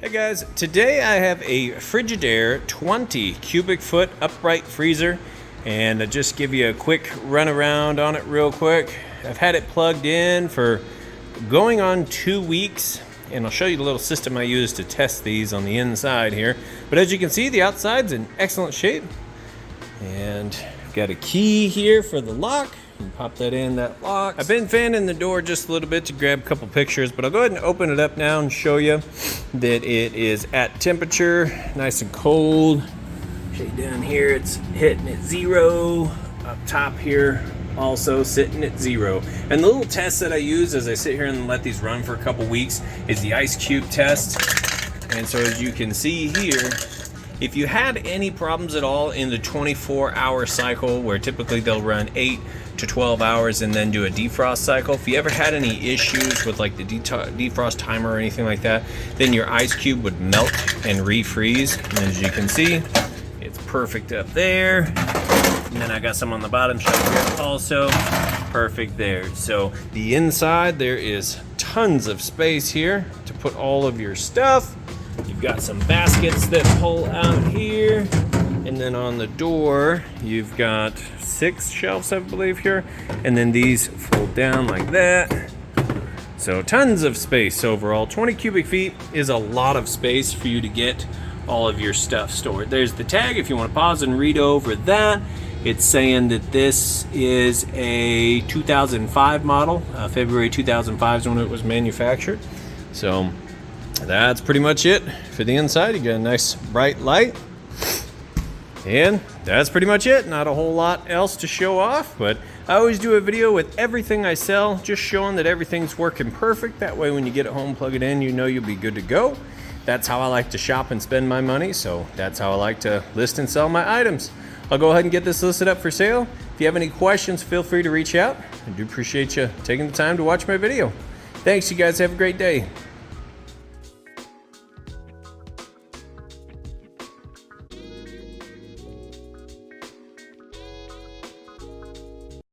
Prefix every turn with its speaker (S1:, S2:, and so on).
S1: Hey guys, today I have a Frigidaire 20 cubic foot upright freezer, and I'll just give you a quick run around on it real quick. I've had it plugged in for going on 2 weeks, and I'll show you the little system I use to test these on the inside here. But as you can see, the outside's in excellent shape, and I've got a key here for the lock. You can pop that in, that locks. I've been fanning the door just a little bit to grab a couple pictures, but I'll go ahead and open it up now and show you that it is at temperature, nice and cold. Show you down here, it's hitting at 0. Up top here, also sitting at 0. And the little test that I use as I sit here and let these run for a couple weeks is the ice cube test. And so as you can see here, if you had any problems at all in the 24-hour cycle, where typically they'll run 8 to 12 hours and then do a defrost cycle, if you ever had any issues with like the defrost timer or anything like that, then your ice cube would melt and refreeze. And as you can see, it's perfect up there. And then I got some on the bottom shelf here also, perfect there. So the inside, there is tons of space here to put all of your stuff. You've got some baskets that pull out here, and then on the door you've got 6 shelves, I believe, here, and then these fold down like that. So tons of space overall. 20 cubic feet is a lot of space for you to get all of your stuff stored. There's the tag if you want to pause and read over that. It's saying that this is a 2005 model. February 2005 is when it was manufactured. So that's pretty much it for the inside. You got a nice bright light, and that's pretty much it. Not a whole lot else to show off, but I always do a video with everything I sell, just showing that everything's working perfect. That way when you get it home, plug it in, you know you'll be good to go. That's how I like to shop and spend my money, so that's how I like to list and sell my items. I'll go ahead and get this listed up for sale. If you have any questions, feel free to reach out. I do appreciate you taking the time to watch my video. Thanks, you guys. Have a great day.